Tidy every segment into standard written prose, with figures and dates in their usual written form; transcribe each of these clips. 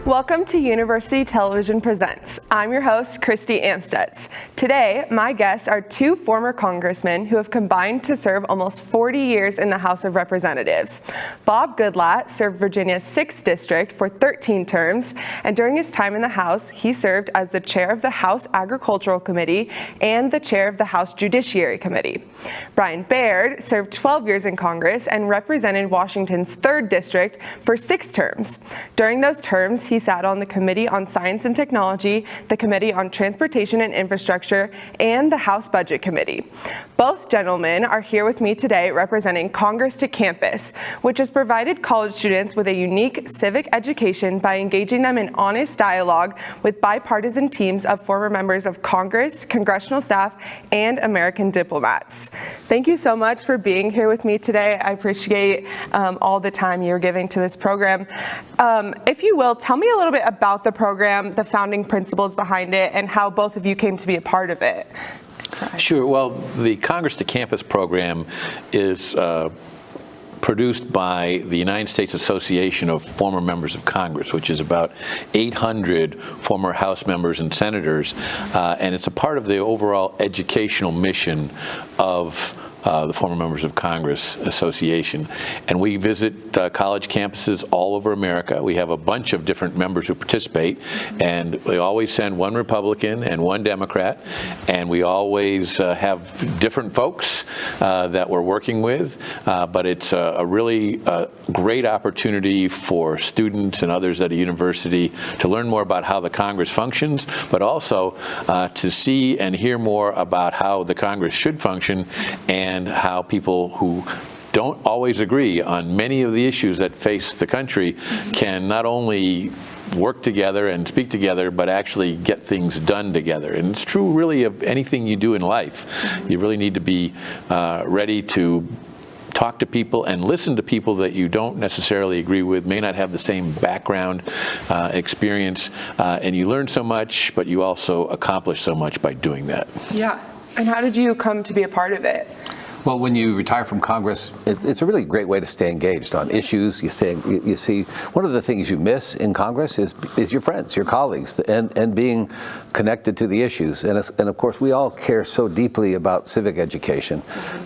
Welcome to University Television Presents. I'm your host, Christy Amstutz. Today, my guests are two former congressmen who have combined to serve almost 40 years in the House of Representatives. Bob Goodlatte served Virginia's 6th District for 13 terms, and during his time in the House, he served as the chair of the House Agricultural Committee and the chair of the House Judiciary Committee. Baird served 12 years in Congress and represented Washington's 3rd District for 6 terms. During those terms, he sat on the Committee on Science and Technology, the Committee on Transportation and Infrastructure, and the House Budget Committee. Both gentlemen are here with me today representing Congress to Campus, which has provided college students with a unique civic education by engaging them in honest dialogue with bipartisan teams of former members of Congress, congressional staff, and American diplomats. Thank you so much for being here with me today. I appreciate all the time you're giving to this program. If you will, tell me a little bit about the program, the founding principles behind it, and how both of you came to be a part of it. Sure. Well, the Congress to Campus program is produced by the United States Association of Former Members of Congress, which is about 800 former House members and senators, and it's a part of the overall educational mission of the Former Members of Congress Association. And we visit college campuses all over America. We have a bunch of different members who participate, and we always send one Republican and one Democrat, and we always have different folks that we're working with, but it's a really great opportunity for students and others at a university to learn more about how the Congress functions, but also to see and hear more about how the Congress should function and how people who don't always agree on many of the issues that face the country can not only work together and speak together, but actually get things done together. And it's true really of anything you do in life. You really need to be ready to talk to people and listen to people that you don't necessarily agree with, may not have the same background, experience, and you learn so much, but you also accomplish so much by doing that. Yeah. And how did you come to be a part of it? Well, when you retire from Congress, it's a really great way to stay engaged on issues. You see, one of the things you miss in Congress is your friends, your colleagues, and being connected to the issues. And of course, we all care so deeply about civic education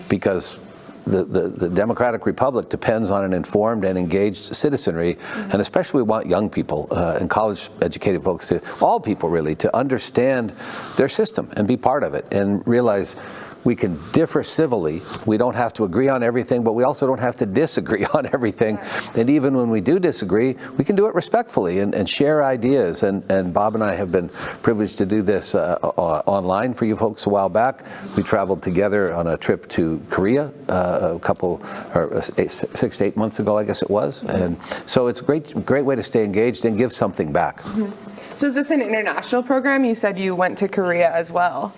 because the Democratic Republic depends on an informed and engaged citizenry, and especially we want young people and college-educated folks, all people really, to understand their system and be part of it and realize we can differ civilly. We don't have to agree on everything, but we also don't have to disagree on everything. And even when we do disagree, we can do it respectfully and share ideas. And Bob and I have been privileged to do this online for you folks a while back. We traveled together on a trip to Korea a couple, or 6 to 8 months ago, I guess it was. And so it's a great way to stay engaged and give something back. Mm-hmm. So is this an international program? You said you went to Korea as well.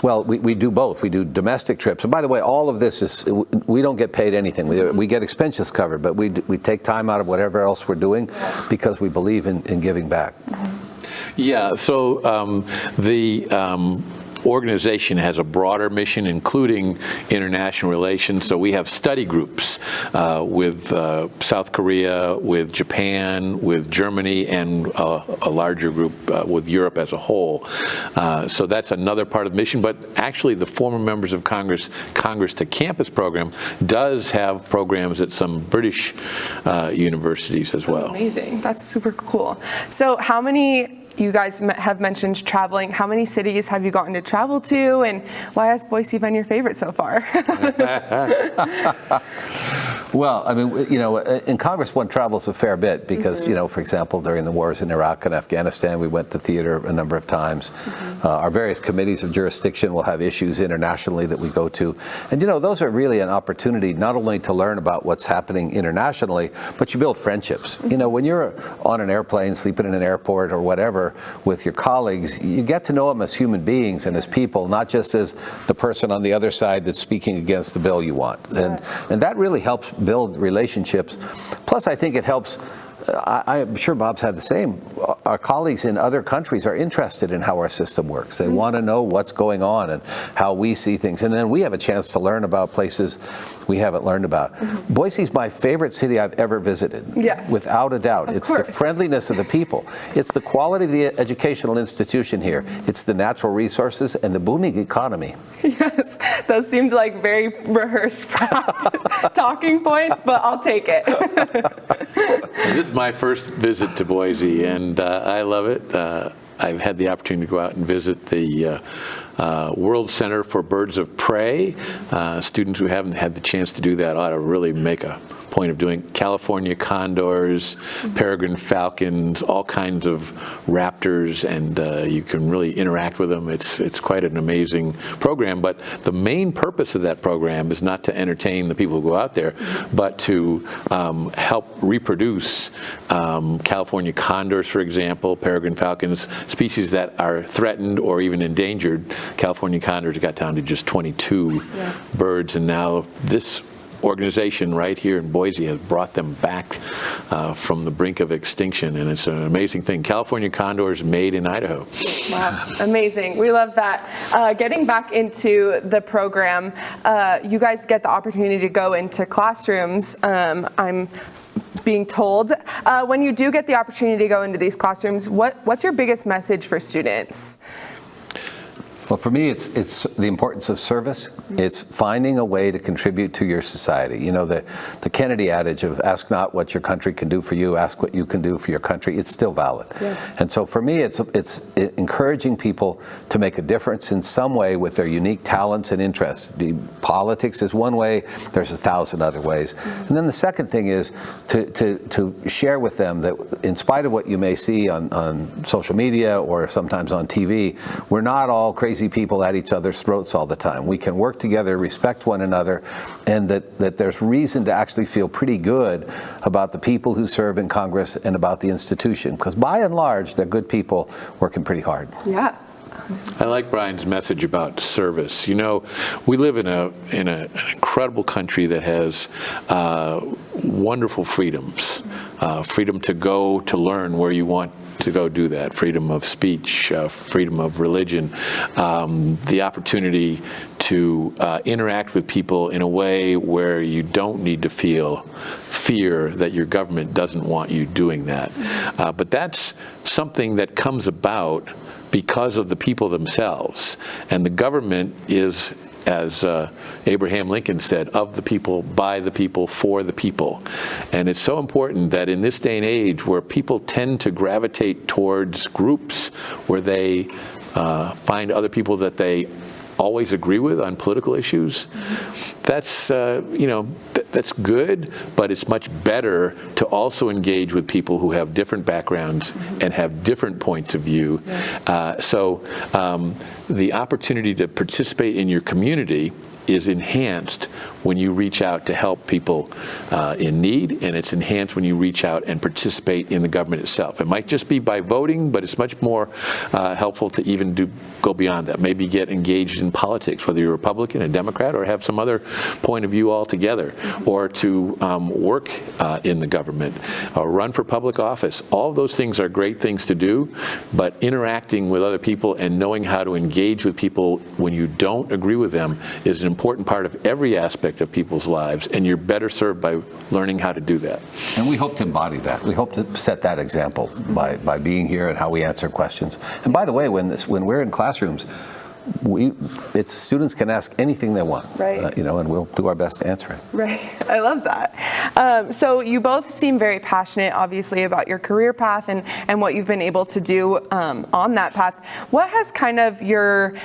Well, we do both. We do domestic trips. And by the way, all of this is, we don't get paid anything. We get expenses covered, but we take time out of whatever else we're doing because we believe in giving back. Yeah, so the organization has a broader mission, including international relations. So we have study groups with South Korea, with Japan, with Germany, and a larger group with Europe as a whole. So that's another part of the mission. But actually, the former members of Congress to Campus program does have programs at some British universities as well. Amazing. That's super cool. So how many, you guys have mentioned traveling. How many cities have you gotten to travel to, and why has Boise been your favorite so far? Well, I mean, you know, in Congress, one travels a fair bit because, you know, for example, during the wars in Iraq and Afghanistan, we went to theater a number of times. Our various committees of jurisdiction will have issues internationally that we go to. And, you know, those are really an opportunity not only to learn about what's happening internationally, but you build friendships. You know, when you're on an airplane, sleeping in an airport or whatever with your colleagues, you get to know them as human beings and as people, not just as the person on the other side that's speaking against the bill you want. And that really helps build relationships. Plus, I think it helps I'm sure Bob's had the same. Our colleagues in other countries are interested in how our system works. They want to know what's going on and how we see things. And then we have a chance to learn about places we haven't learned about. Boise's my favorite city I've ever visited. Yes. Without a doubt. Of It's course. the friendliness of the people. It's the quality of the educational institution here. It's the natural resources and the booming economy. Yes, those seemed like very rehearsed talking points, but I'll take it. This is my first visit to Boise, and I love it. I've had the opportunity to go out and visit the World Center for Birds of Prey. Students who haven't had the chance to do that ought to really make a point of doing. California condors, peregrine falcons, all kinds of raptors, and you can really interact with them. It's quite an amazing program, but the main purpose of that program is not to entertain the people who go out there, but to help reproduce California condors, for example, peregrine falcons, species that are threatened or even endangered. California condors got down to just 22 birds, and now this organization right here in Boise has brought them back from the brink of extinction, and it's an amazing thing. California condors made in Idaho. Wow, amazing. We love that. Getting back into the program, you guys get the opportunity to go into classrooms. I'm being told. When you do get the opportunity to go into these classrooms, what's your biggest message for students? Well, for me, it's the importance of service. It's finding a way to contribute to your society. You know, the Kennedy adage of ask not what your country can do for you, ask what you can do for your country, it's still valid. Yeah. And so for me, it's encouraging people to make a difference in some way with their unique talents and interests. Politics is one way, there's 1,000 other ways. And then the second thing is to share with them that in spite of what you may see on social media or sometimes on TV, we're not all crazy people at each other's throats all the time. We can work together, respect one another, and that there's reason to actually feel pretty good about the people who serve in Congress and about the institution, because by and large, they're good people working pretty hard. Yeah. I like Brian's message about service. You know, we live in an incredible country that has wonderful freedoms. Freedom to go to learn where you want to go do that, freedom of speech, freedom of religion, the opportunity to interact with people in a way where you don't need to feel fear that your government doesn't want you doing that. But that's something that comes about because of the people themselves. And the government is, as Abraham Lincoln said, of the people, by the people, for the people. And it's so important that in this day and age where people tend to gravitate towards groups where they find other people that they always agree with on political issues, that's that's good, but it's much better to also engage with people who have different backgrounds and have different points of view. So the opportunity to participate in your community is enhanced when you reach out to help people in need, and it's enhanced when you reach out and participate in the government itself. It might just be by voting, but it's much more helpful to even go beyond that. Maybe get engaged in politics, whether you're a Republican, a Democrat, or have some other point of view altogether, or to work in the government, or run for public office. All of those things are great things to do, but interacting with other people and knowing how to engage with people when you don't agree with them is an important part of every aspect of people's lives, and you're better served by learning how to do that. And we hope to embody that. We hope to set that example by being here and how we answer questions. And by the way, when we're in classrooms, students can ask anything they want, right? And we'll do our best to answer it. Right, I love that. So you both seem very passionate, obviously, about your career path and what you've been able to do on that path. What has kind of your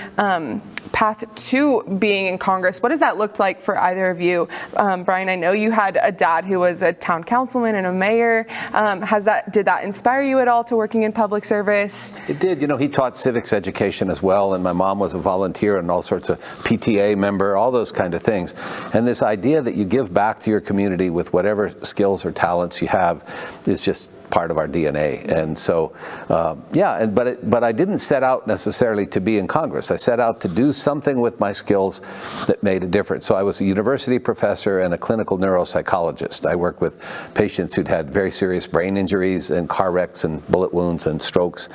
path to being in Congress, what does that look like for either of you? Brian, I know you had a dad who was a town councilman and a mayor. Did that inspire you at all to working in public service? It did. He taught civics education as well, and my mom was a volunteer and all sorts of PTA member, all those kind of things. And this idea that you give back to your community with whatever skills or talents you have is just part of our DNA. And so, but I didn't set out necessarily to be in Congress. I set out to do something with my skills that made a difference. So I was a university professor and a clinical neuropsychologist. I worked with patients who'd had very serious brain injuries and car wrecks and bullet wounds and strokes,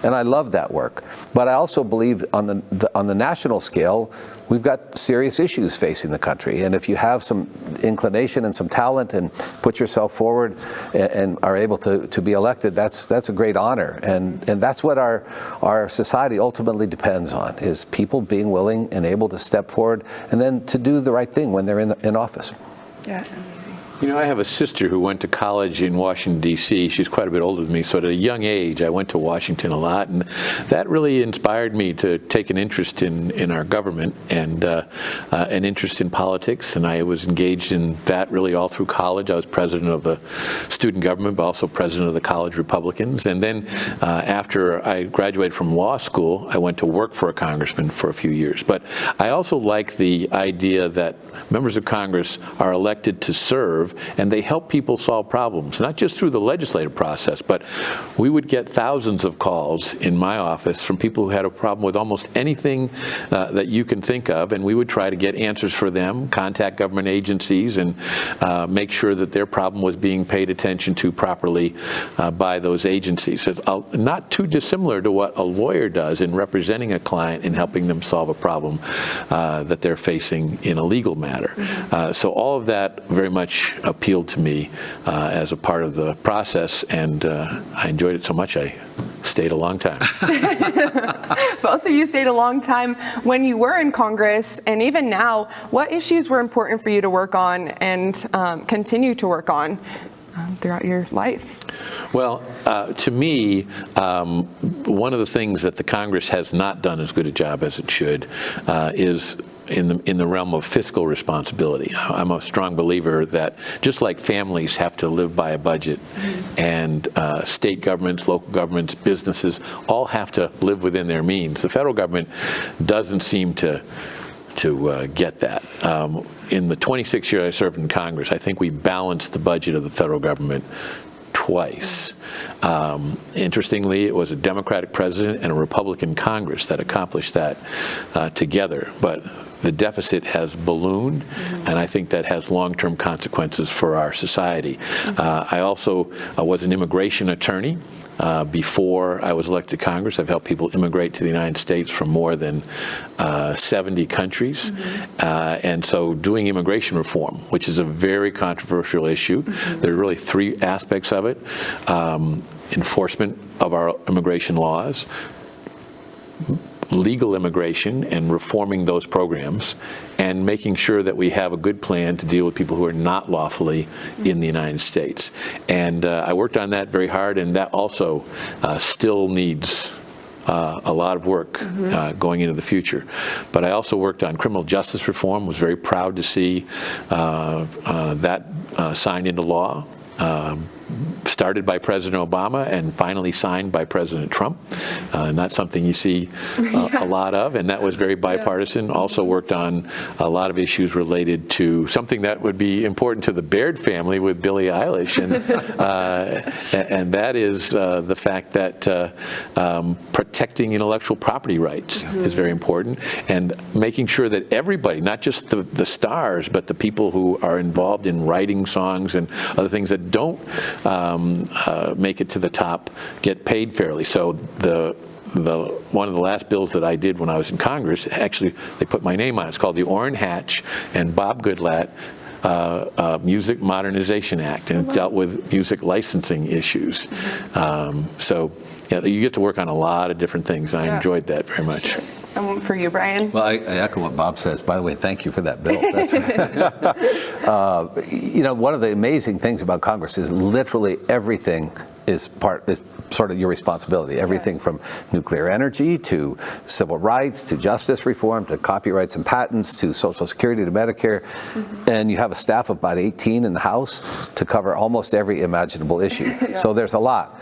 and I loved that work. But I also believe on the national scale, we've got serious issues facing the country, and if you have some inclination and some talent and put yourself forward and are able to be elected, that's a great honor, and that's what our society ultimately depends on, is people being willing and able to step forward and then to do the right thing when they're in office. Yeah, amazing. You know, I have a sister who went to college in Washington, D.C. She's quite a bit older than me, so at a young age, I went to Washington a lot, and that really inspired me to take an interest in our government and an interest in politics, and I was engaged in that really all through college. I was president of the student government, but also president of the college Republicans, and then after I graduated from law school, I went to work for a congressman for a few years. But I also like the idea that members of Congress are elected to serve, and they help people solve problems, not just through the legislative process, but we would get thousands of calls in my office from people who had a problem with almost anything that you can think of, and we would try to get answers for them, contact government agencies, and make sure that their problem was being paid attention to properly by those agencies. It's not too dissimilar to what a lawyer does in representing a client and helping them solve a problem that they're facing in a legal matter. So all of that very much appealed to me as a part of the process, and I enjoyed it so much I stayed a long time. Both of you stayed a long time. When you were in Congress, and even now, what issues were important for you to work on and continue to work on throughout your life? Well, to me, one of the things that the Congress has not done as good a job as it should is in the realm of fiscal responsibility. I'm a strong believer that just like families have to live by a budget, and state governments, local governments, businesses all have to live within their means, the federal government doesn't seem to get that. In the 26 years I served in Congress, I think we balanced the budget of the federal government twice. Interestingly, it was a Democratic president and a Republican Congress that accomplished that together. But the deficit has ballooned, and I think that has long-term consequences for our society. I also was an immigration attorney. Before I was elected to Congress, I've helped people immigrate to the United States from more than 70 countries. And so doing immigration reform, which is a very controversial issue, there are really three aspects of it. Enforcement of our immigration laws, legal immigration and reforming those programs, and making sure that we have a good plan to deal with people who are not lawfully in the United States. And I worked on that very hard, and that also still needs a lot of work going into the future. But I also worked on criminal justice reform, was very proud to see that signed into law. Started by President Obama and finally signed by President Trump. Not something you see a lot of, and that was very bipartisan. Also worked on a lot of issues related to something that would be important to the Baird family with Billie Eilish, and that is the fact that protecting intellectual property rights is very important, and making sure that everybody, not just the stars, but the people who are involved in writing songs and other things that don't make it to the top get paid fairly. So one of the last bills that I did when I was in Congress, actually they put my name on it. It's called the Orrin Hatch and Bob Goodlatte Music Modernization Act, and it dealt with music licensing issues. So yeah, you get to work on a lot of different things, and I enjoyed that very much. And for you, Brian? Well, I echo what Bob says. By the way, thank you for that bill. You know, one of the amazing things about Congress is literally everything is sort of your responsibility. Everything from nuclear energy to civil rights to justice reform to copyrights and patents to Social Security to Medicare. And you have a staff of about 18 in the House to cover almost every imaginable issue. So there's a lot.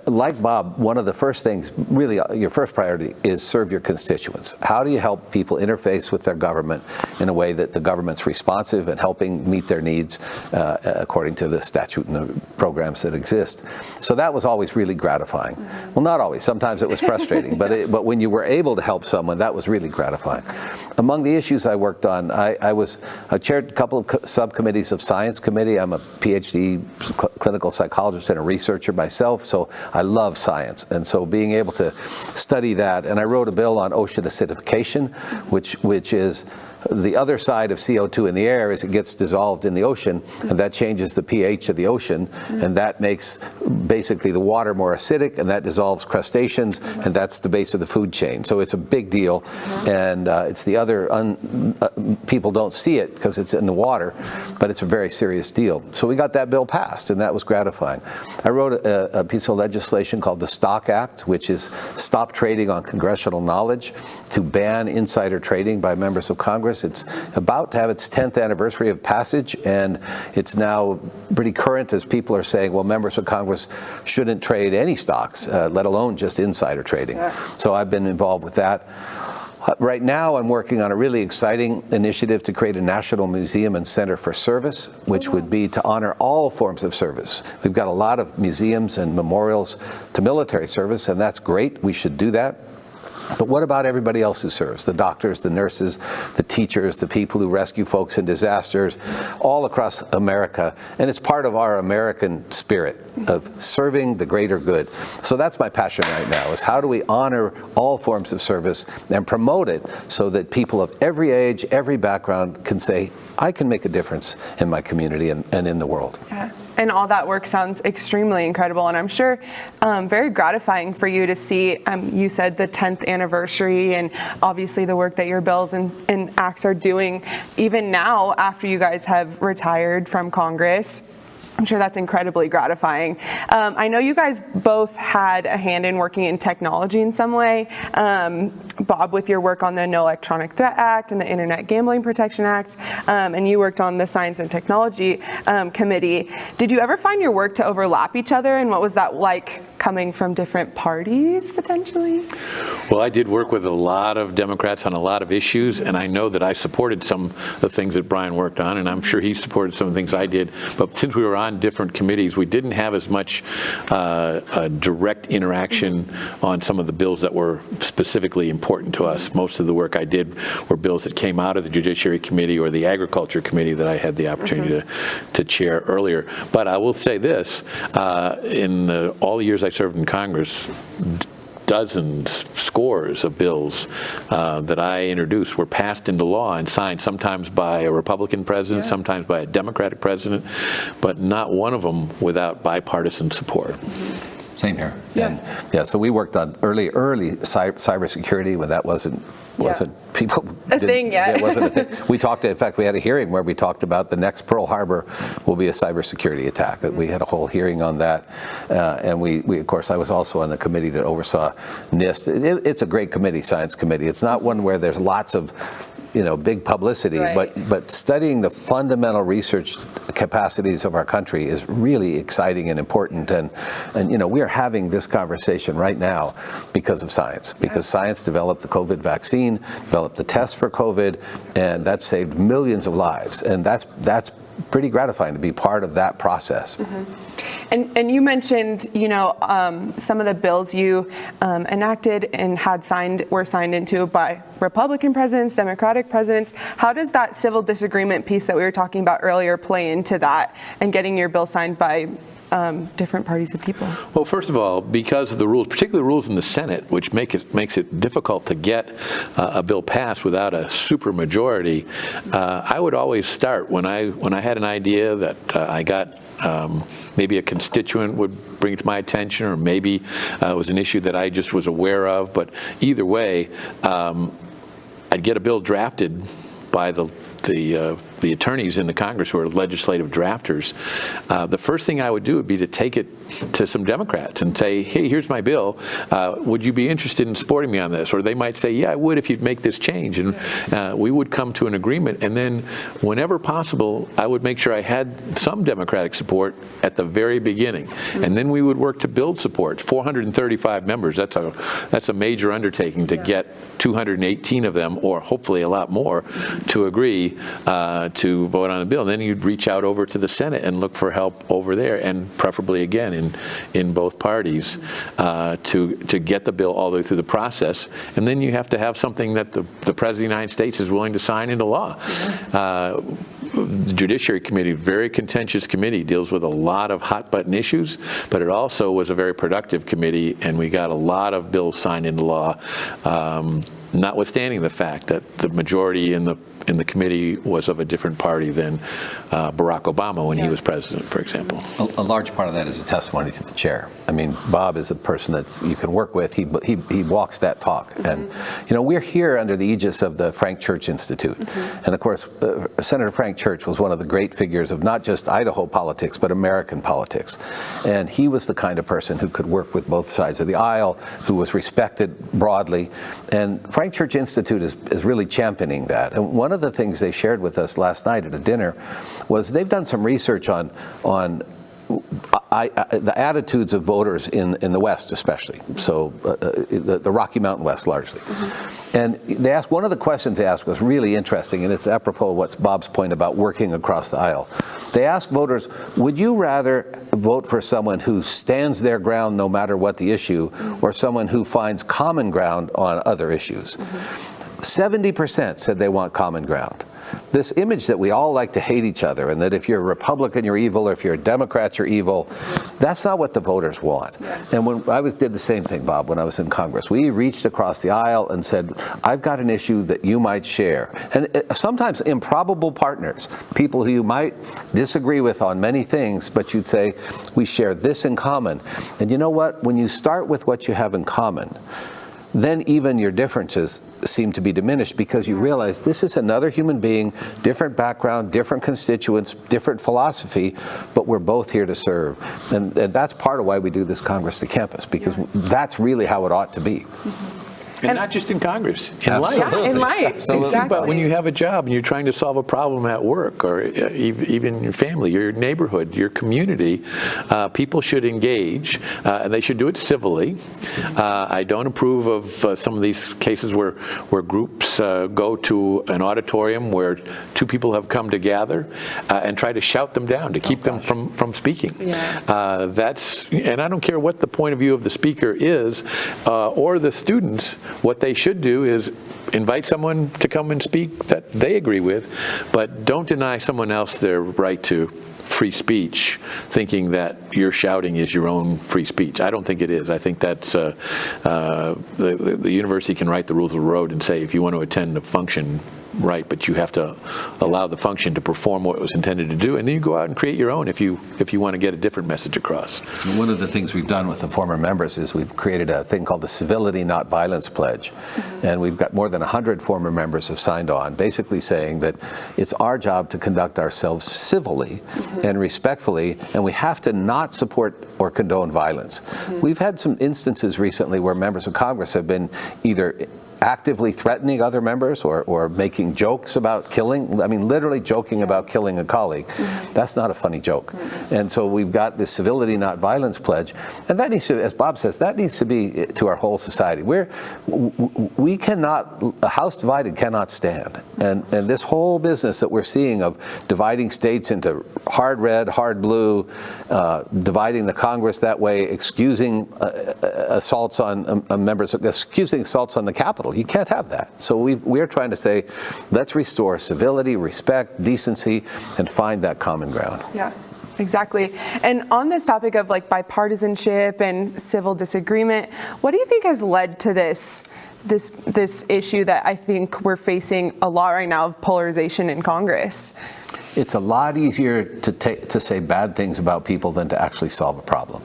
like Bob, one of the first things, really your first priority, is serve your constituents. How do you help people interface with their government in a way that the government's responsive and helping meet their needs according to the statute and the programs that exist? So that was always really gratifying. Well, not always. Sometimes it was frustrating, but when you were able to help someone, that was really gratifying. Among the issues I worked on, I chaired a couple of subcommittees of Science Committee. I'm a PhD clinical psychologist and a researcher myself, so I love science. And so being able to study that, and I wrote a bill on ocean acidification, which is the other side of CO2 in the air is it gets dissolved in the ocean, and that changes the pH of the ocean, and that makes basically the water more acidic, and that dissolves crustaceans, and that's the base of the food chain. So it's a big deal, and it's the other, people don't see it because it's in the water, but it's a very serious deal. So we got that bill passed, and that was gratifying. I wrote a piece of legislation called the Stock Act, which is stop trading on congressional knowledge to ban insider trading by members of Congress. It's about to have its 10th anniversary of passage, and it's now pretty current as people are saying, well, members of Congress shouldn't trade any stocks, let alone just insider trading. So I've been involved with that. Right now, I'm working on a really exciting initiative to create a National Museum and Center for Service, which would be to honor all forms of service. We've got a lot of museums and memorials to military service, and that's great. We should do that. But what about everybody else who serves? The doctors, the nurses, the teachers, the people who rescue folks in disasters, all across America. And it's part of our American spirit of serving the greater good. So that's my passion right now, is how do we honor all forms of service and promote it so that people of every age, every background can say, I can make a difference in my community and in the world. Yeah. And all that work sounds extremely incredible, and I'm sure very gratifying for you to see, you said the 10th anniversary, and obviously the work that your bills and acts are doing, even now after you guys have retired from Congress. I'm sure that's incredibly gratifying. I know you guys both had a hand in working in technology in some way. Bob, with your work on the No Electronic Threat Act and the Internet Gambling Protection Act, and you worked on the Science and Technology Committee. Did you ever find your work to overlap each other, and what was that like coming from different parties, potentially? Well, I did work with a lot of Democrats on a lot of issues, and I know that I supported some of the things that Brian worked on, and I'm sure he supported some of the things I did. But since we were on different committees, we didn't have as much direct interaction on some of the bills that were specifically important to us. Most of the work I did were bills that came out of the Judiciary Committee or the Agriculture Committee that I had the opportunity to chair earlier. But I will say this, in all the years I served in Congress, dozens, scores of bills that I introduced were passed into law and signed, sometimes by a Republican president, sometimes by a Democratic president, but not one of them without bipartisan support. Same here. So we worked on early cybersecurity when that wasn't people a thing yet. It wasn't a thing. We talked. In fact, we had a hearing where we talked about the next Pearl Harbor will be a cybersecurity attack. We had a whole hearing on that, and we of course I was also on the committee that oversaw NIST. It's a great committee, Science Committee. It's not one where there's lots of big publicity, but studying the fundamental research capacities of our country is really exciting and important. And we are having this conversation right now because of science, because science developed the COVID vaccine, developed the test for COVID, and that saved millions of lives. And that's pretty gratifying to be part of that process. And you mentioned, some of the bills you enacted and were signed into by Republican presidents, Democratic presidents. How does that civil disagreement piece that we were talking about earlier play into that and getting your bill signed by different parties of people? Well, first of all, because of the rules, particularly the rules in the Senate, which makes it difficult to get a bill passed without a supermajority, I would always start when I had an idea that I got. Maybe a constituent would bring it to my attention, or maybe it was an issue that I just was aware of. But either way, I'd get a bill drafted by the the attorneys in the Congress who are legislative drafters, the first thing I would do would be to take it to some Democrats and say, hey, here's my bill. Would you be interested in supporting me on this? Or they might say, yeah, I would if you'd make this change. And we would come to an agreement. And then whenever possible, I would make sure I had some Democratic support at the very beginning. And then we would work to build support. 435 members, that's a major undertaking to get 218 of them, or hopefully a lot more, to agree to vote on a bill. And then you'd reach out over to the Senate and look for help over there, and preferably again in both parties to get the bill all the way through the process. And then you have to have something that the President of the United States is willing to sign into law. The Judiciary Committee, very contentious committee, deals with a lot of hot-button issues, but it also was a very productive committee, and we got a lot of bills signed into law, notwithstanding the fact that the majority in the committee was of a different party than Barack Obama when he was president, for example. A large part of that is a testimony to the chair. I mean, Bob is a person that you can work with. He walks that talk. And, you know, we're here under the aegis of the Frank Church Institute. And, of course, Senator Frank Church was one of the great figures of not just Idaho politics, but American politics. And he was the kind of person who could work with both sides of the aisle, who was respected broadly. And Frank Church Institute is really championing that. And one of the things they shared with us last night at a dinner was they've done some research on the attitudes of voters in the West, especially, so the Rocky Mountain West largely. And they asked, one of the questions they asked was really interesting, and it's apropos of what's Bob's point about working across the aisle. They asked voters, would you rather vote for someone who stands their ground no matter what the issue, or someone who finds common ground on other issues? 70% said they want common ground. This image that we all like to hate each other, and that if you're a Republican you're evil, or if you're a Democrat you're evil, that's not what the voters want. And when I did the same thing, Bob, when I was in Congress, we reached across the aisle and said, I've got an issue that you might share. And sometimes improbable partners, people who you might disagree with on many things, but you'd say, we share this in common. And you know what? When you start with what you have in common, then even your differences seem to be diminished, because you realize this is another human being, different background, different constituents, different philosophy, but we're both here to serve. And that's part of why we do this Congress to Campus, because that's really how it ought to be. And not just in Congress, in life. Yeah, in life. Absolutely. Think about when you have a job and you're trying to solve a problem at work, or even your family, your neighborhood, your community. People should engage, and they should do it civilly. I don't approve of some of these cases where groups go to an auditorium where two people have come together and try to shout them down to keep them from speaking. And I don't care what the point of view of the speaker is, or the students. What they should do is invite someone to come and speak that they agree with, but don't deny someone else their right to free speech, thinking that your shouting is your own free speech. I don't think it is. I think that's the university can write the rules of the road and say, if you want to attend a function, right, but you have to allow the function to perform what it was intended to do, and then you go out and create your own if you want to get a different message across. And one of the things we've done with the former members is we've created a thing called the Civility Not Violence Pledge, and we've got more than 100 former members have signed on, basically saying that it's our job to conduct ourselves civilly and respectfully, and we have to not support or condone violence. We've had some instances recently where members of Congress have been either actively threatening other members or making jokes about killing, I mean literally joking about killing a colleague. That's not a funny joke. And so we've got this Civility Not Violence Pledge, and that needs to, as Bob says, that needs to be to our whole society. We cannot, a house divided cannot stand. And this whole business that we're seeing of dividing states into hard red, hard blue, dividing the Congress that way, excusing assaults on members, excusing assaults on the Capitol. You can't have that. So we're trying to say, let's restore civility, respect, decency, and find that common ground. Yeah. Exactly. And on this topic of like bipartisanship and civil disagreement, what do you think has led to this issue that I think we're facing a lot right now of polarization in Congress? it's a lot easier to say bad things about people than to actually solve a problem.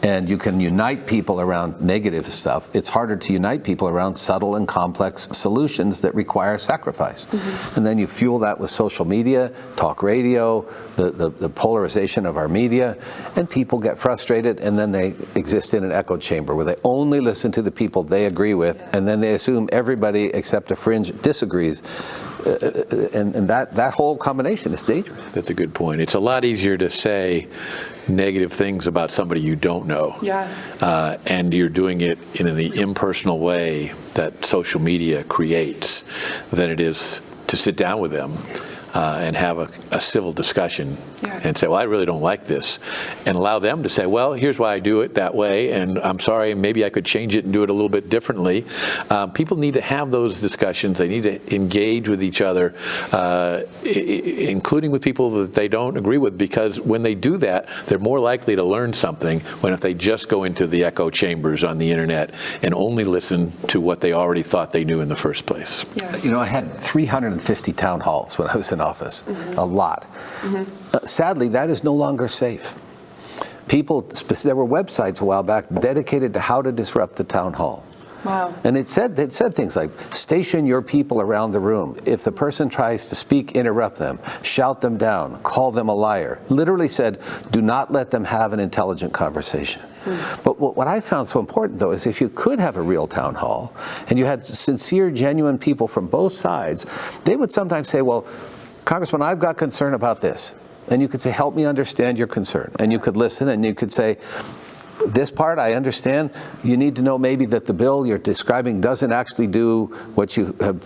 And you can unite people around negative stuff. It's harder to unite people around subtle and complex solutions that require sacrifice. And then you fuel that with social media, talk radio, the polarization of our media, and people get frustrated, and then they exist in an echo chamber where they only listen to the people they agree with, and then they assume everybody except a fringe disagrees. And that whole combination is dangerous. That's a good point. It's a lot easier to say negative things about somebody you don't know. And you're doing it in the impersonal way that social media creates than it is to sit down with them and have a civil discussion and say, well, I really don't like this, and allow them to say, well, here's why I do it that way, and I'm sorry, maybe I could change it and do it a little bit differently. People need to have those discussions. They need to engage with each other, including with people that they don't agree with, because when they do that, they're more likely to learn something when if they just go into the echo chambers on the internet and only listen to what they already thought they knew in the first place. You know, I had 350 town halls when I was in office, a lot. Sadly, that is no longer safe. People, there were websites a while back dedicated to how to disrupt the town hall. And it said things like, station your people around the room. If the person tries to speak, interrupt them, shout them down, call them a liar. Literally said, do not let them have an intelligent conversation. But what I found so important, though, is if you could have a real town hall, and you had sincere, genuine people from both sides, they would sometimes say, well, Congressman, I've got concern about this. And you could say, help me understand your concern. And you could listen, and you could say, this part I understand. You need to know maybe that the bill you're describing doesn't actually do what you have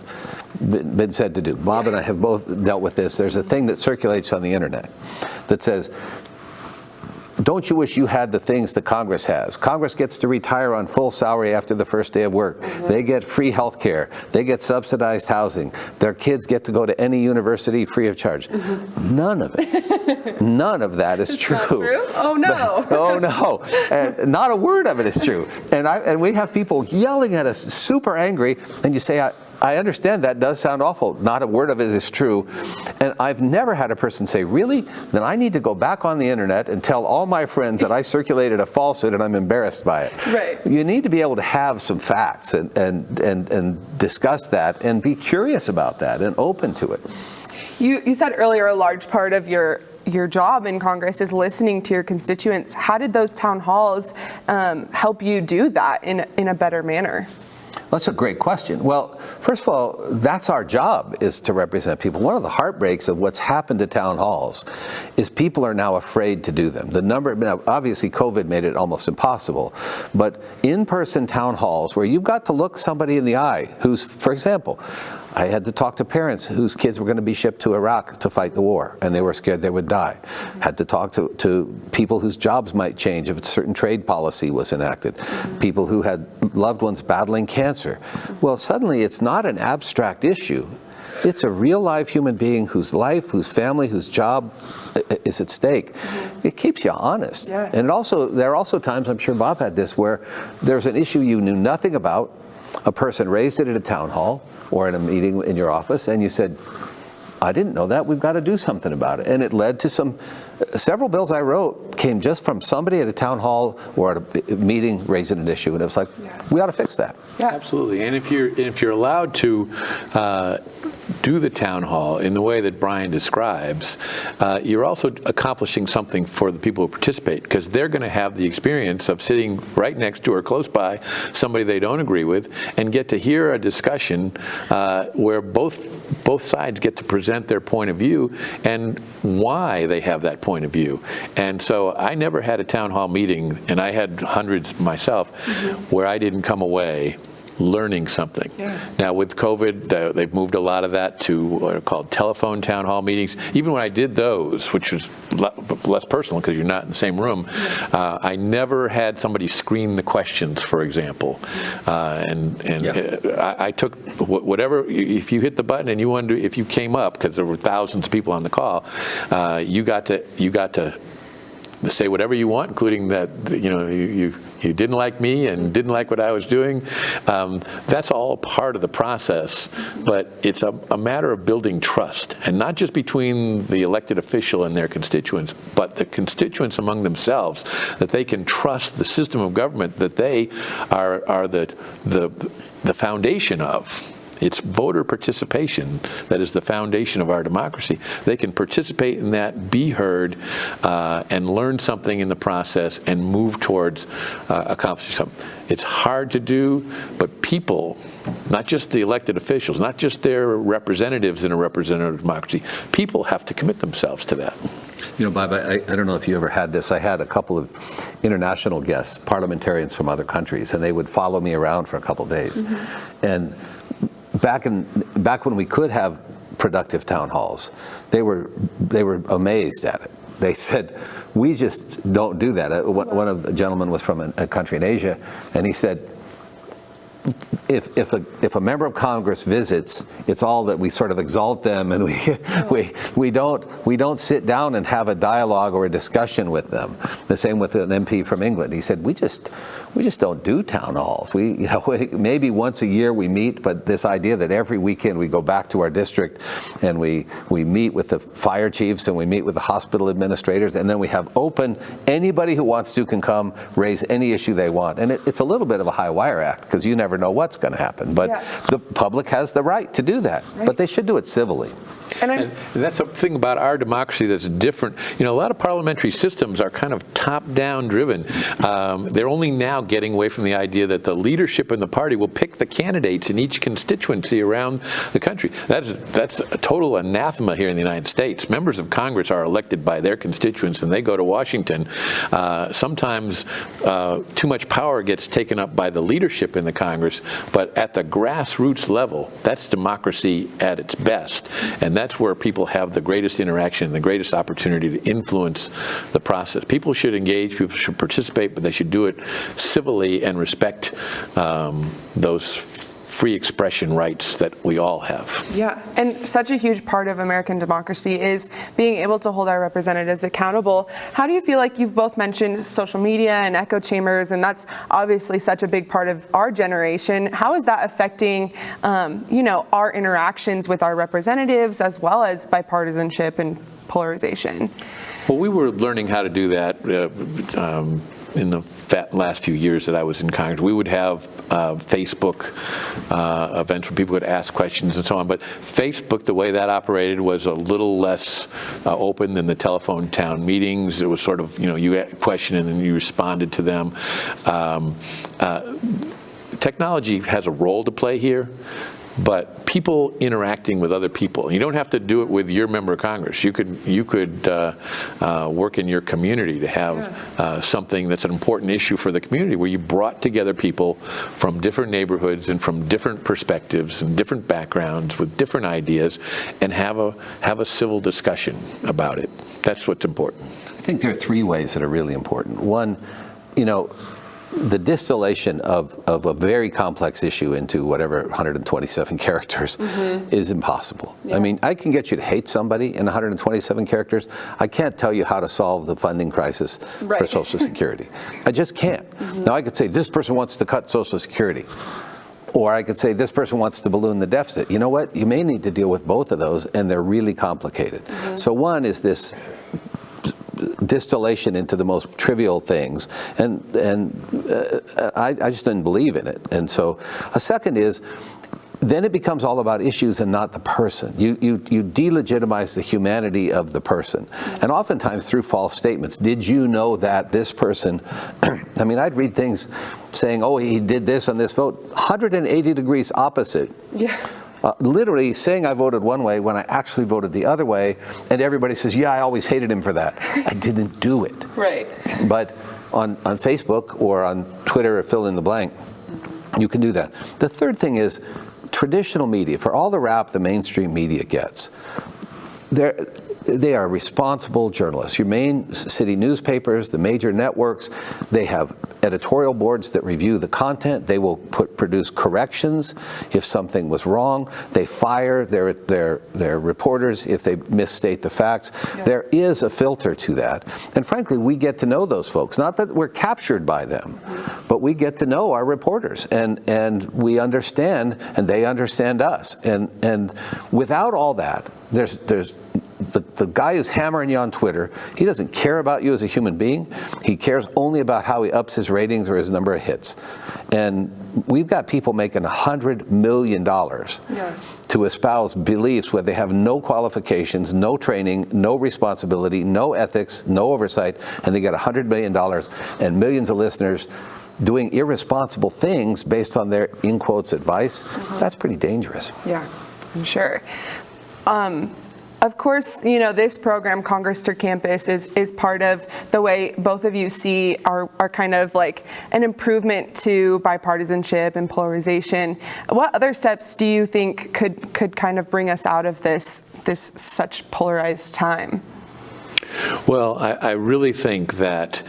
been said to do. Bob and I have both dealt with this. There's a thing that circulates on the internet that says, don't you wish you had the things that Congress has? Congress gets to retire on full salary after the first day of work. They get free health care. They get subsidized housing. Their kids get to go to any university free of charge. None of it. None of that is true. Not true? Oh, no. Oh, no. And not a word of it is true. And we have people yelling at us, super angry, and you say, I understand that does sound awful. Not a word of it is true. And I've never had a person say, really? Then I need to go back on the internet and tell all my friends that I circulated a falsehood and I'm embarrassed by it. Right. You need to be able to have some facts and discuss that and be curious about that and open to it. You said earlier a large part of your job in Congress is listening to your constituents. How did those town halls help you do that in a better manner? That's a great question. Well, first of all, that's our job, is to represent people. One of the heartbreaks of what's happened to town halls is people are now afraid to do them. Now, obviously COVID made it almost impossible, but in-person town halls where you've got to look somebody in the eye who's, for example, I had to talk to parents whose kids were going to be shipped to Iraq to fight the war, and they were scared they would die. Had to talk to people whose jobs might change if a certain trade policy was enacted. People who had loved ones battling cancer. Well, suddenly it's not an abstract issue. It's a real live human being whose life, whose family, whose job is at stake. It keeps you honest. And there are also times, I'm sure Bob had this, where there's an issue you knew nothing about. A person raised it at a town hall or in a meeting in your office, and you said, I didn't know that, we've got to do something about it. And it led to several bills I wrote came just from somebody at a town hall or at a meeting raising an issue, and it was like, we ought to fix that. Absolutely. And if you're allowed to do the town hall in the way that Brian describes, you're also accomplishing something for the people who participate, because they're going to have the experience of sitting right next to or close by somebody they don't agree with and get to hear a discussion where both sides get to present their point of view and why they have that point of view. And so I never had a town hall meeting, and I had hundreds myself, where I didn't come away learning something. Now with COVID, they've moved a lot of that to what are called telephone town hall meetings. Even when I did those, which was less personal because you're not in the same room, I never had somebody screen the questions, for example. I took whatever, if you hit the button and you wanted to, if you came up, because there were thousands of people on the call, you got to say whatever you want, including that you didn't like me and didn't like what I was doing. That's all part of the process, but it's a matter of building trust, and not just between the elected official and their constituents, but the constituents among themselves, that they can trust the system of government that they are the foundation of. It's voter participation that is the foundation of our democracy. They can participate in that, be heard, and learn something in the process and move towards accomplishing something. It's hard to do, but people, not just the elected officials, not just their representatives in a representative democracy, people have to commit themselves to that. Bob, I don't know if you ever had this. I had a couple of international guests, parliamentarians from other countries, and they would follow me around for a couple of days. And back when we could have productive town halls, they were amazed at it. They said, we just don't do that. One of the gentlemen was from a country in Asia, and he said, if a member of Congress visits, it's all that we sort of exalt them, and we don't sit down and have a dialogue or a discussion with them. The same with an MP from England. He said, we just don't do town halls. Maybe once a year we meet, but this idea that every weekend we go back to our district and we meet with the fire chiefs and we meet with the hospital administrators, and then we have open, anybody who wants to can come raise any issue they want. And it's a little bit of a high wire act, because you never know what's going to happen, but the public has the right to do that, but they should do it civilly. And that's the thing about our democracy that's different. A lot of parliamentary systems are kind of top-down driven. They're only now getting away from the idea that the leadership in the party will pick the candidates in each constituency around the country. That's a total anathema here in the United States. Members of Congress are elected by their constituents, and they go to Washington. Sometimes too much power gets taken up by the leadership in the Congress, but at the grassroots level, that's democracy at its best. And that's where people have the greatest interaction, the greatest opportunity to influence the process. People should engage, people should participate, but they should do it civilly and respect those free expression rights that we all have. Yeah, and such a huge part of American democracy is being able to hold our representatives accountable. How do you feel like you've both mentioned social media and echo chambers, and that's obviously such a big part of our generation. How is that affecting, our interactions with our representatives, as well as bipartisanship and polarization? Well, we were learning how to do that in the last few years that I was in Congress. We would have Facebook events where people would ask questions and so on, but Facebook, the way that operated, was a little less open than the telephone town meetings. It was sort of, you had a question and then you responded to them. Technology has a role to play here, but people interacting with other people. You don't have to do it with your member of Congress. You could work in your community to have something that's an important issue for the community, where you brought together people from different neighborhoods and from different perspectives and different backgrounds with different ideas, and have a civil discussion about it. That's what's important. I think there are three ways that are really important. One, the distillation of a very complex issue into whatever 127 characters is impossible. Yeah. I mean, I can get you to hate somebody in 127 characters. I can't tell you how to solve the funding crisis for Social Security. I just can't. Now, I could say this person wants to cut Social Security, or I could say this person wants to balloon the deficit. You know what? You may need to deal with both of those, and they're really complicated. So one is this distillation into the most trivial things, and I just didn't believe in it. And so a second is, then it becomes all about issues and not the person. You delegitimize the humanity of the person, and oftentimes through false statements. Did you know that this person, I mean, I'd read things saying, oh, he did this on this vote, 180 degrees opposite. Yeah. Literally saying I voted one way when I actually voted the other way, and everybody says, yeah, I always hated him for that. I didn't do it. Right. But on Facebook or on Twitter or fill in the blank, you can do that. The third thing is traditional media. For all the rap the mainstream media gets, they are responsible journalists. Your main city newspapers, the major networks, they have editorial boards that review the content. They will produce corrections if something was wrong. They fire their reporters if they misstate the facts. Yeah. There is a filter to that. And frankly, we get to know those folks. Not that we're captured by them, but we get to know our reporters. And we understand, and they understand us. And without all that, there's the guy who's hammering you on Twitter, he doesn't care about you as a human being. He cares only about how he ups his ratings or his number of hits. And we've got people making $100 million to espouse beliefs where they have no qualifications, no training, no responsibility, no ethics, no oversight, and they get $100 million and millions of listeners doing irresponsible things based on their, in quotes, advice. That's pretty dangerous. Yeah, I'm sure. Of course, this program, Congress to Campus, is part of the way both of you see our kind of like an improvement to bipartisanship and polarization. What other steps do you think could kind of bring us out of this such polarized time? Well, I really think that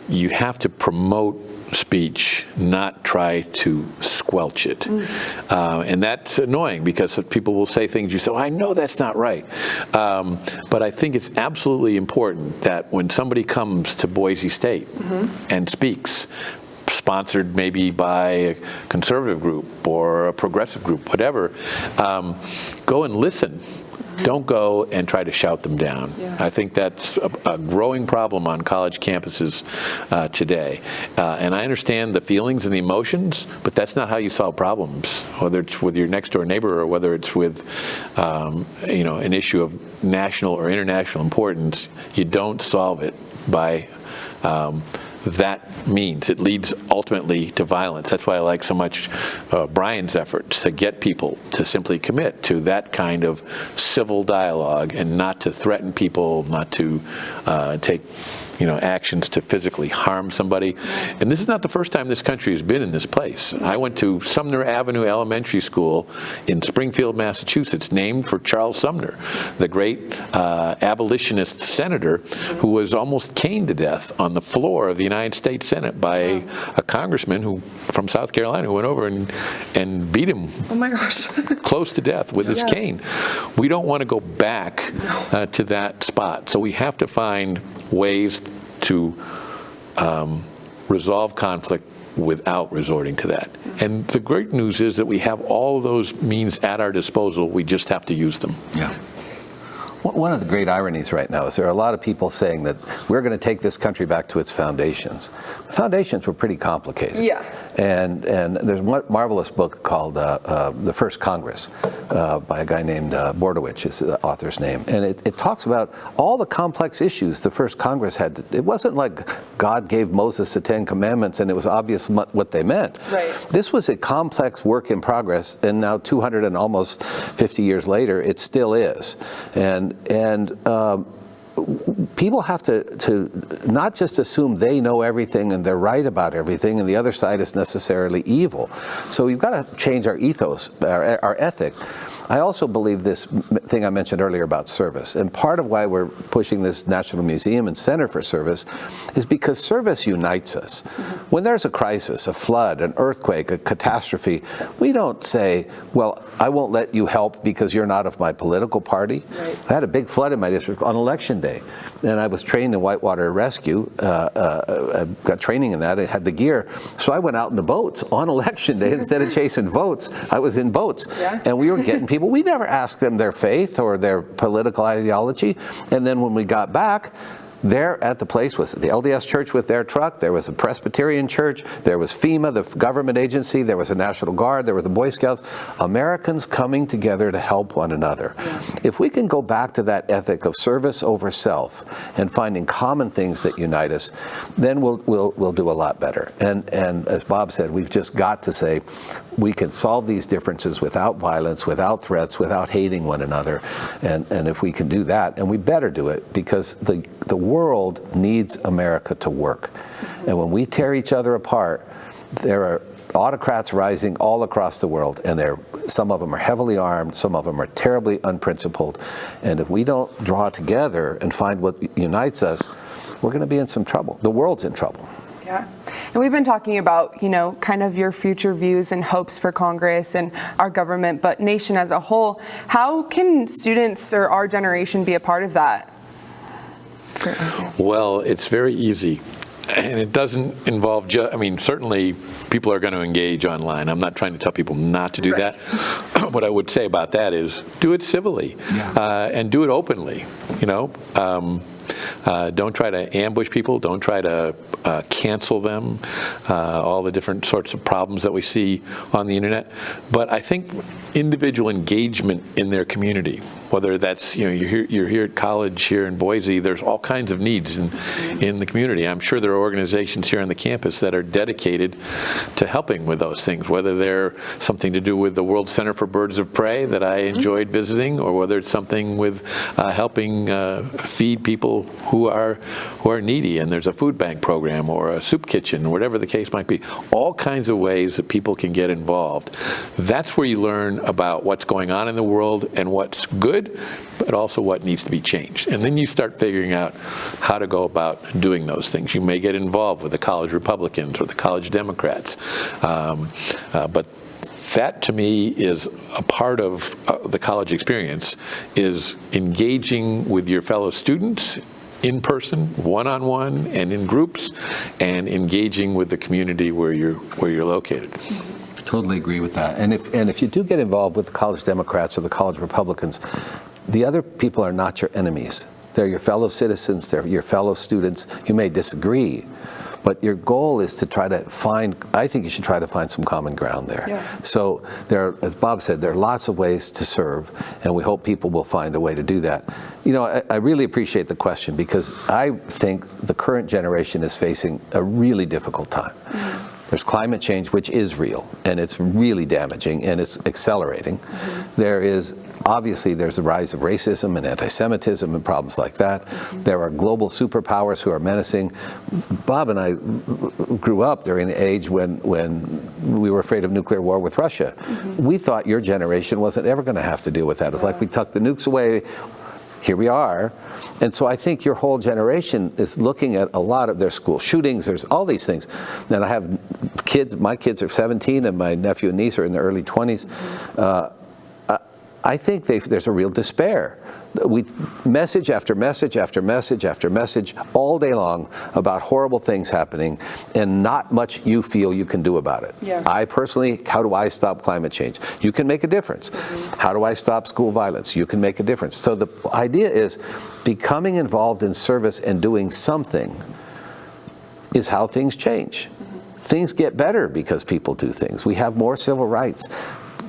you have to promote speech, not try to squelch it. And that's annoying because people will say things you say, I know that's not right. But I think it's absolutely important that when somebody comes to Boise State and speaks, sponsored maybe by a conservative group or a progressive group, whatever, go and listen. Don't go and try to shout them down. Yeah. I think that's a growing problem on college campuses today. And I understand the feelings and the emotions, but that's not how you solve problems, whether it's with your next door neighbor or whether it's with an issue of national or international importance. You don't solve it by that means. It leads ultimately to violence. That's why I like so much Brian's effort to get people to simply commit to that kind of civil dialogue and not to threaten people, not to take actions to physically harm somebody. And this is not the first time this country has been in this place. I went to Sumner Avenue Elementary School in Springfield, Massachusetts, named for Charles Sumner, the great abolitionist senator who was almost caned to death on the floor of the United States Senate by a congressman from South Carolina who went over and beat him close to death with his cane. We don't want to go back to that spot. So we have to find ways to resolve conflict without resorting to that. And the great news is that we have all those means at our disposal. We just have to use them. Yeah. One of the great ironies right now is there are a lot of people saying that we're going to take this country back to its foundations. The foundations were pretty complicated. Yeah. And there's one marvelous book called The First Congress by a guy named Bordowich is the author's name. And it talks about all the complex issues the First Congress had. It wasn't like God gave Moses the Ten Commandments and it was obvious what they meant. Right. This was a complex work in progress, and now 200 and almost 50 years later, it still is. And people have to not just assume they know everything and they're right about everything and the other side is necessarily evil. So we've got to change our ethos, our ethic. I also believe this thing I mentioned earlier about service. And part of why we're pushing this National Museum and Center for Service is because service unites us. When there's a crisis, a flood, an earthquake, a catastrophe, we don't say, well, I won't let you help because you're not of my political party. Right. I had a big flood in my district on election day. And I was trained in whitewater rescue. I got training in that. I had the gear. So I went out in the boats on election day. Instead of chasing votes, I was in boats. Yeah. And we were getting people. We never asked them their faith or their political ideology. And then when we got back, there at the place was the LDS Church with their truck, there was a Presbyterian church, there was FEMA, the government agency, there was a National Guard, there were the Boy Scouts, Americans coming together to help one another. Yeah. If we can go back to that ethic of service over self and finding common things that unite us, then we'll do a lot better. And as Bob said, we've just got to say, we can solve these differences without violence, without threats, without hating one another. And if we can do that, and we better do it, because the world needs America to work. And when we tear each other apart, there are autocrats rising all across the world, and some of them are heavily armed, some of them are terribly unprincipled, and if we don't draw together and find what unites us, we're going to be in some trouble. The world's in trouble. Yeah. And we've been talking about, kind of your future views and hopes for Congress and our government, but nation as a whole. How can students or our generation be a part of that? Well, it's very easy. And it doesn't involve certainly people are going to engage online. I'm not trying to tell people not to do that. What I would say about that is do it civilly and do it openly. Don't try to ambush people. Don't try to cancel them. All the different sorts of problems that we see on the internet. But I think individual engagement in their community, whether that's you're here at college here in Boise, there's all kinds of needs in the community. I'm sure there are organizations here on the campus that are dedicated to helping with those things, whether they're something to do with the World Center for Birds of Prey that I enjoyed visiting, or whether it's something with helping feed people who are needy, and there's a food bank program or a soup kitchen, whatever the case might be. All kinds of ways that people can get involved. That's where you learn about what's going on in the world and what's good, but also what needs to be changed. And then you start figuring out how to go about doing those things. You may get involved with the college Republicans or the college Democrats, but that to me is a part of the college experience, is engaging with your fellow students in person, one-on-one, and in groups, and engaging with the community where you're located. Totally agree with that. And if you do get involved with the college Democrats or the college Republicans, the other people are not your enemies. They're your fellow citizens, they're your fellow students. You may disagree, but your goal is to try to I think you should try to find some common ground there. Yeah. So as Bob said, there are lots of ways to serve, and we hope people will find a way to do that. I really appreciate the question, because I think the current generation is facing a really difficult time. Mm-hmm. There's climate change, which is real, and it's really damaging, and it's accelerating. Mm-hmm. There's a rise of racism and anti-Semitism and problems like that. Mm-hmm. There are global superpowers who are menacing. Bob and I grew up during the age when we were afraid of nuclear war with Russia. Mm-hmm. We thought your generation wasn't ever going to have to deal with that. It's like we tucked the nukes away. Here we are. And so I think your whole generation is looking at a lot of their school shootings. There's all these things. And I have kids. My kids are 17, and my nephew and niece are in their early 20s. I think there's a real despair. We message after message after message after message all day long about horrible things happening, and not much you feel you can do about it. Yeah. I personally, how do I stop climate change? You can make a difference. Mm-hmm. How do I stop school violence? You can make a difference. So the idea is becoming involved in service and doing something is how things change. Mm-hmm. Things get better because people do things. We have more civil rights.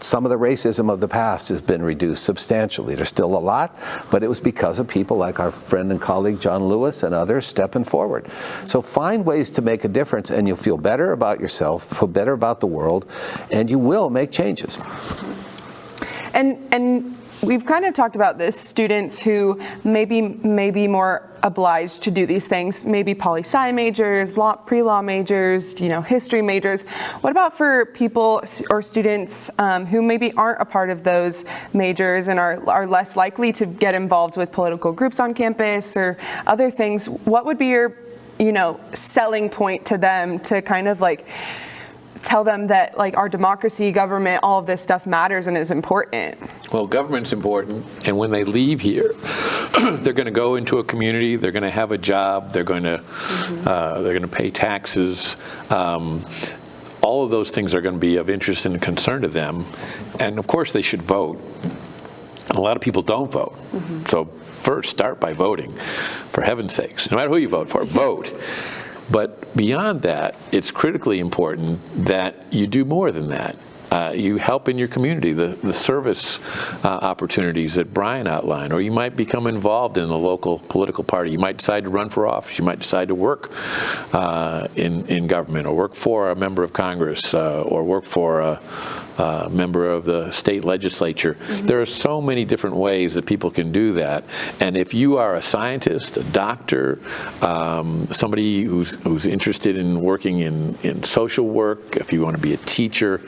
Some of the racism of the past has been reduced substantially. There's still a lot, but it was because of people like our friend and colleague John Lewis and others stepping forward. So find ways to make a difference, and you'll feel better about yourself, feel better about the world, and you will make changes. And we've kind of talked about this, students who may be more obliged to do these things, maybe poli-sci majors, pre-law majors, history majors. What about for people or students who maybe aren't a part of those majors and are less likely to get involved with political groups on campus or other things? What would be your, selling point to them to kind of tell them that our democracy, government, all of this stuff matters and is important? Well, government's important, and when they leave here, they're going to go into a community. They're going to have a job. They're going to pay taxes. All of those things are going to be of interest and concern to them, and of course they should vote. And a lot of people don't vote. Mm-hmm. So first, start by voting, for heaven's sakes. No matter who you vote for, vote. But beyond that, it's critically important that you do more than that. You help in your community, the service opportunities that Brian outlined, or you might become involved in the local political party. You might decide to run for office. You might decide to work in government, or work for a member of Congress, or work for a member of the state legislature. There are so many different ways that people can do that. And if you are a scientist, a doctor, somebody who's interested in working in social work, if you want to be a teacher,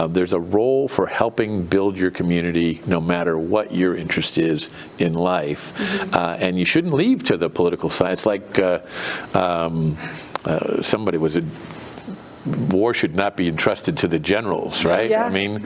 there's a role for helping build your community no matter what your interest is in life. And you shouldn't leave to the political side. It's like somebody was war should not be entrusted to the generals, right? Yeah. I mean,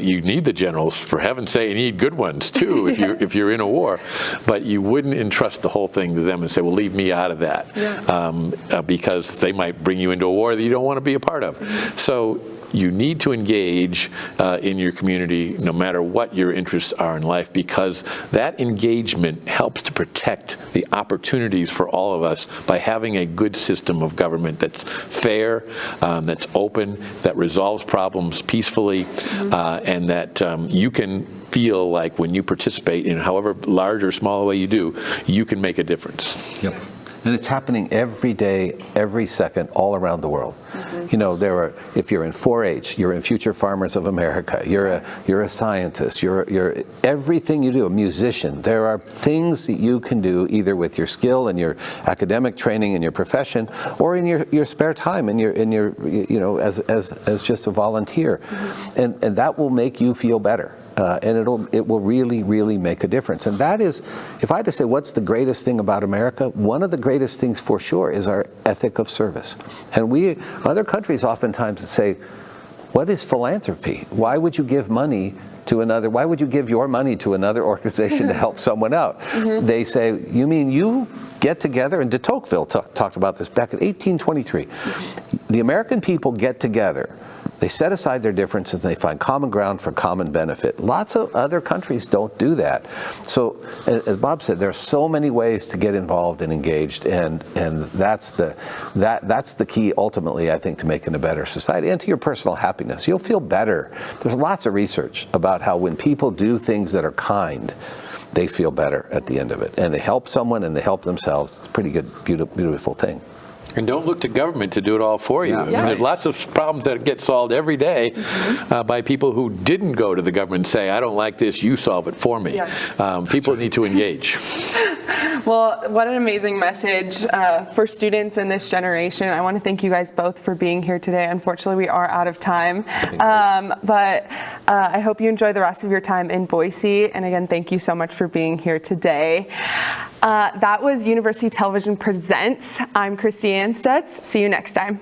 you need the generals, for heaven's sake. You need good ones too if you're in a war, but you wouldn't entrust the whole thing to them and say, well, leave me out of that, because they might bring you into a war that you don't want to be a part of. So you need to engage in your community no matter what your interests are in life, because that engagement helps to protect the opportunities for all of us by having a good system of government that's fair, that's open, that resolves problems peacefully, and that you can feel like when you participate in however large or small a way you do, you can make a difference. Yep. And it's happening every day, every second, all around the world. You know, if you're in 4-H, you're in Future Farmers of America, you're a scientist, you're everything you do, a musician. There are things that you can do either with your skill and your academic training and your profession, or in your spare time, in your you know, as just a volunteer, and that will make you feel better. And it will really, really make a difference. And that is, if I had to say what's the greatest thing about America, one of the greatest things for sure is our ethic of service. And other countries oftentimes say, what is philanthropy? Why would you give money to another? Why would you give your money to another organization to help someone out? They say, you mean you get together, and de Tocqueville talked about this back in 1823. The American people get together. They set aside their differences and they find common ground for common benefit. Lots of other countries don't do that. So, as Bob said, there are so many ways to get involved and engaged, and that's the key ultimately, I think, to making a better society and to your personal happiness. You'll feel better. There's lots of research about how when people do things that are kind, they feel better at the end of it, and they help someone and they help themselves. It's a pretty good, beautiful thing. And don't look to government to do it all for you. I mean, there's lots of problems that get solved every day by people who didn't go to the government and say, I don't like this, you solve it for me. People need to engage. Well, what an amazing message for students in this generation. I want to thank you guys both for being here today. Unfortunately, we are out of time. But I hope you enjoy the rest of your time in Boise. And again, thank you so much for being here today. That was University Television Presents. I'm Christy Amstutz. See you next time.